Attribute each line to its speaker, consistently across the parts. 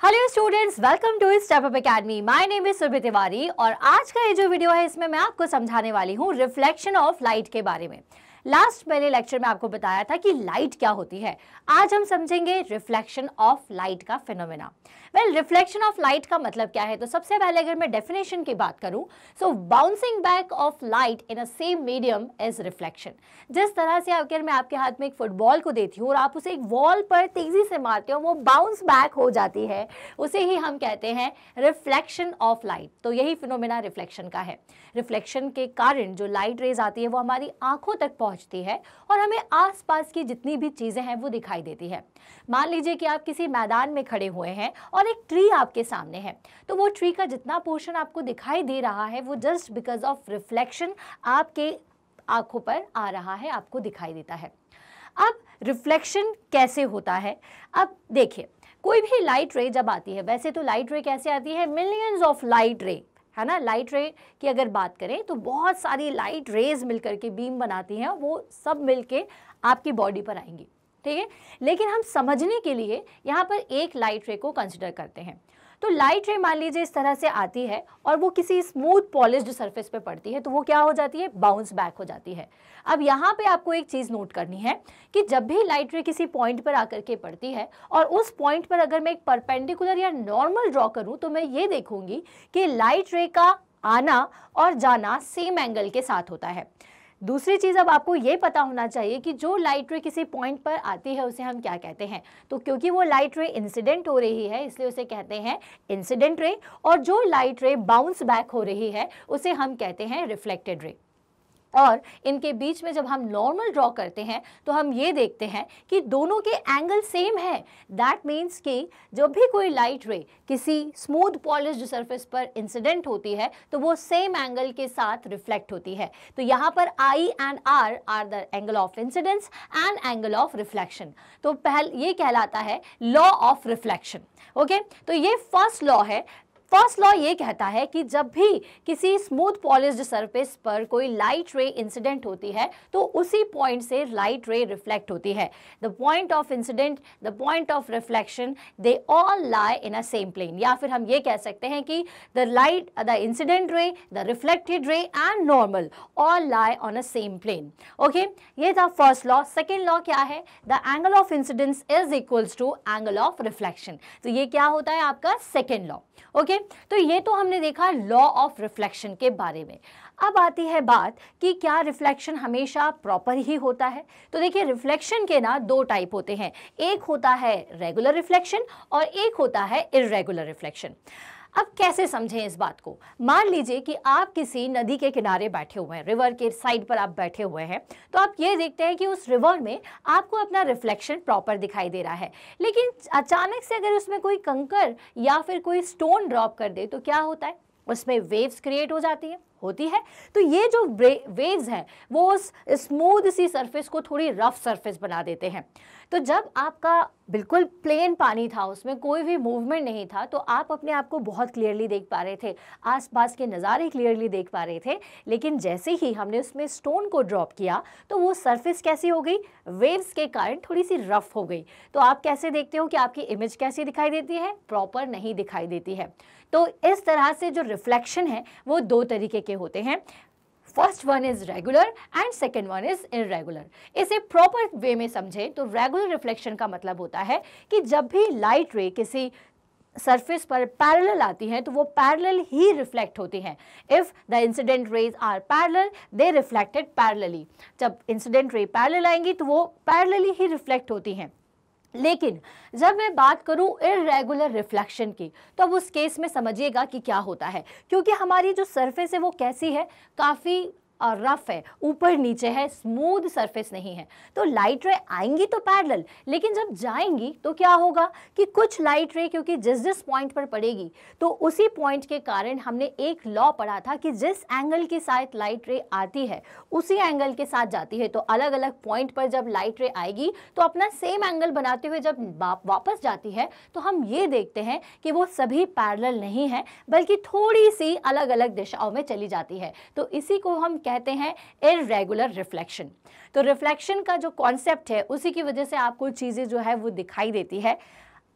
Speaker 1: Hello students, welcome to step up academy. My name is Surabhi Tiwari और आज का ये जो वीडियो है इसमें मैं आपको समझाने वाली हूँ रिफ्लेक्शन ऑफ लाइट के बारे में। लास्ट मैंने लेक्चर में आपको बताया था कि लाइट क्या होती है। आज हम समझेंगे रिफ्लेक्शन ऑफ लाइट का फिनोमेना। रिफ्लेक्शन ऑफ लाइट का मतलब क्या है, तो सबसे पहले अगर मैं डेफिनेशन की बात करूं, so bouncing back of light in a same medium is reflection. जिस तरह से अगर मैं आपके हाथ में एक फुटबॉल को देती हूँ और आप उसे एक वॉल पर तेजी से मारते हो, वो बाउंस बैक हो जाती है, उसे ही हम कहते हैं रिफ्लेक्शन ऑफ लाइट। तो यही फिनोमेना रिफ्लेक्शन का है। रिफ्लेक्शन के कारण जो लाइट रेज आती है वो हमारी आंखों तक पहुंचती है और हमें आसपास की जितनी भी चीजें हैं वो दिखाई देती है। मान लीजिए कि आप किसी मैदान में खड़े हुए हैं और एक ट्री आपके सामने है, तो वो ट्री का जितना पोर्शन आपको दिखाई दे रहा है वो जस्ट बिकॉज ऑफ रिफ्लेक्शन आपके आंखों पर आ रहा है, आपको दिखाई देता है। अब रिफ्लेक्शन कैसे होता है, अब देखिए, कोई भी लाइट रे जब आती है, वैसे तो लाइट रे कैसे आती है, मिलियंस ऑफ लाइट रे, है ना। लाइट रे की अगर बात करें तो बहुत सारी लाइट रेज मिलकर के बीम बनाती हैं, वो सब मिलके आपकी बॉडी पर आएंगी, ठीक है। लेकिन हम समझने के लिए यहाँ पर एक लाइट रे को कंसिडर करते हैं। तो लाइट रे मान लीजिए इस तरह से आती है और वो किसी स्मूथ पॉलिश्ड सरफेस पे पड़ती है, तो वो क्या हो जाती है, बाउंस बैक हो जाती है। अब यहाँ पे आपको एक चीज नोट करनी है कि जब भी लाइट रे किसी पॉइंट पर आकर के पड़ती है और उस पॉइंट पर अगर मैं एक परपेंडिकुलर या नॉर्मल ड्रॉ करूं, तो मैं ये देखूंगी कि लाइट रे का आना और जाना सेम एंगल के साथ होता है। दूसरी चीज, अब आपको ये पता होना चाहिए कि जो लाइट रे किसी पॉइंट पर आती है उसे हम क्या कहते हैं। तो क्योंकि वो लाइट रे इंसिडेंट हो रही है इसलिए उसे कहते हैं इंसिडेंट रे, और जो लाइट रे बाउंस बैक हो रही है उसे हम कहते हैं रिफ्लेक्टेड रे। और इनके बीच में जब हम नॉर्मल ड्रॉ करते हैं तो हम ये देखते हैं कि दोनों के एंगल सेम है। दैट मीन्स कि जब भी कोई लाइट रे किसी स्मूथ पॉलिश्ड सरफेस पर इंसिडेंट होती है तो वो सेम एंगल के साथ रिफ्लेक्ट होती है। तो यहाँ पर I and R are the angle of incidence and angle of reflection. तो पहले ये कहलाता है लॉ ऑफ रिफ्लेक्शन। ओके, तो ये फर्स्ट लॉ है। फर्स्ट लॉ ये कहता है कि जब भी किसी स्मूथ पॉलिश्ड सरफेस पर कोई लाइट रे इंसिडेंट होती है तो उसी पॉइंट से लाइट रे रिफ्लेक्ट होती है। The point of incident, the point of reflection, they all lie in a same plane. या फिर हम ये कह सकते हैं कि the incident ray, the reflected ray and normal all lie on a same plane. Okay, ये था फर्स्ट लॉ। सेकेंड लॉ क्या है, the angle of incidence is equals to angle of reflection. तो ये क्या होता है आपका सेकेंड लॉ। ओके, तो ये तो हमने देखा लॉ ऑफ रिफ्लेक्शन के बारे में। अब आती है बात कि क्या रिफ्लेक्शन हमेशा प्रॉपर ही होता है। तो देखिए, रिफ्लेक्शन के ना दो टाइप होते हैं, एक होता है रेगुलर रिफ्लेक्शन और एक होता है इर्रेगुलर रिफ्लेक्शन। अब कैसे समझें इस बात को, मान लीजिए कि आप किसी नदी के किनारे बैठे हुए हैं, रिवर के साइड पर आप बैठे हुए हैं, तो आप ये देखते हैं कि उस रिवर में आपको अपना रिफ्लेक्शन प्रॉपर दिखाई दे रहा है। लेकिन अचानक से अगर उसमें कोई कंकर या फिर कोई स्टोन ड्रॉप कर दे तो क्या होता है, उसमें वेव्स क्रिएट हो जाती है, होती है। तो ये जो वेव्स हैं वो उस स्मूथ सी सरफेस को थोड़ी रफ सरफेस बना देते हैं। तो जब आपका बिल्कुल प्लेन पानी था, उसमें कोई भी मूवमेंट नहीं था, तो आप अपने आप को बहुत क्लियरली देख पा रहे थे, आसपास के नज़ारे क्लियरली देख पा रहे थे। लेकिन जैसे ही हमने उसमें स्टोन को ड्रॉप किया तो वो सरफेस कैसी हो गई, वेव्स के कारण थोड़ी सी रफ हो गई। तो आप कैसे देखते हो कि आपकी इमेज कैसी दिखाई देती है, प्रॉपर नहीं दिखाई देती है। तो इस तरह से जो रिफ्लेक्शन है वो दो तरीके के होते हैं। First one is regular and second one is irregular. इसे प्रॉपर वे में समझें तो रेगुलर रिफ्लेक्शन का मतलब होता है कि जब भी लाइट रे किसी सरफेस पर पैरेलल आती हैं तो वो पैरेलल ही रिफ्लेक्ट होती हैं। If the incident rays are parallel they reflected parallelly. जब इंसिडेंट रे पैरेलल आएंगी तो वो पैरेलली ही रिफ्लेक्ट होती हैं। लेकिन जब मैं बात करूं इर्रेगुलर रिफ्लेक्शन की, तो अब उस केस में समझिएगा कि क्या होता है। क्योंकि हमारी जो सरफेस है वो कैसी है, काफ़ी रफ है, ऊपर नीचे है, स्मूथ सरफेस नहीं है। तो लाइट रे आएंगी तो पैरेलल, लेकिन जब जाएंगी तो क्या होगा कि कुछ लाइट रे क्योंकि जिस जिस पॉइंट पर पड़ेगी तो उसी पॉइंट के कारण हमने एक लॉ पढ़ा था कि जिस एंगल के साथ लाइट रे आती है उसी एंगल के साथ जाती है। तो अलग अलग पॉइंट पर जब लाइट रे आएगी तो अपना सेम एंगल बनाते हुए जब वापस जाती है तो हम ये देखते हैं कि वो सभी पैरेलल नहीं है, बल्कि थोड़ी सी अलग अलग दिशाओं में चली जाती है। तो इसी को हम कहते हैं इर्रेगुलर रिफ्लेक्शन। तो रिफ्लेक्शन का जो कॉन्सेप्ट है उसी की वजह से आपको चीजें जो है वो दिखाई देती है।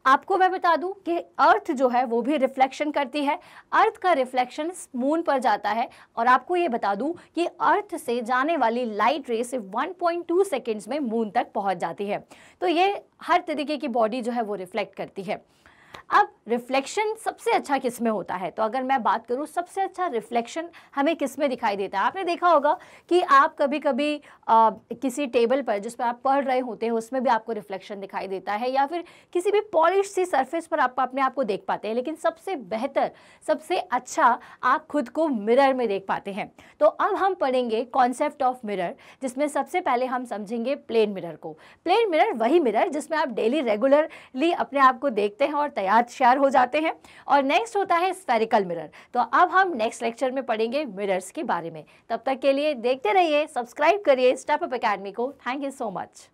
Speaker 1: आपको मैं बता दूं कि अर्थ जो है वो भी रिफ्लेक्शन करती है। अर्थ का रिफ्लेक्शन मून पर जाता है और आपको ये बता दूं कि अर्थ से जाने वाली लाइट रे सिर्फ 1.2 सेकेंड्स में मून तक पहुंच जाती है। तो ये हर तरीके की बॉडी जो है वो रिफ्लेक्ट करती है। अब रिफ्लेक्शन सबसे अच्छा किस में होता है, तो अगर मैं बात करूं सबसे अच्छा रिफ्लेक्शन हमें किस में दिखाई देता है। आपने देखा होगा कि आप कभी कभी किसी टेबल पर जिस पर आप पढ़ रहे होते हैं उसमें भी आपको रिफ्लेक्शन दिखाई देता है, या फिर किसी भी पॉलिश सी सरफेस पर आप अपने आप को देख पाते हैं। लेकिन सबसे बेहतर, सबसे अच्छा आप खुद को मिरर में देख पाते हैं। तो अब हम पढ़ेंगे कॉन्सेप्ट ऑफ मिरर, जिसमें सबसे पहले हम समझेंगे प्लेन मिरर को। प्लेन मिरर वही मिरर जिसमें आप डेली रेगुलरली अपने आप को देखते हैं और तैयार हो जाते हैं। और नेक्स्ट होता है स्फेरिकल मिरर। तो अब हम नेक्स्ट लेक्चर में पढ़ेंगे मिरर्स के बारे में। तब तक के लिए देखते रहिए, सब्सक्राइब करिए स्टेप अप एकेडमी को। Thank you so much.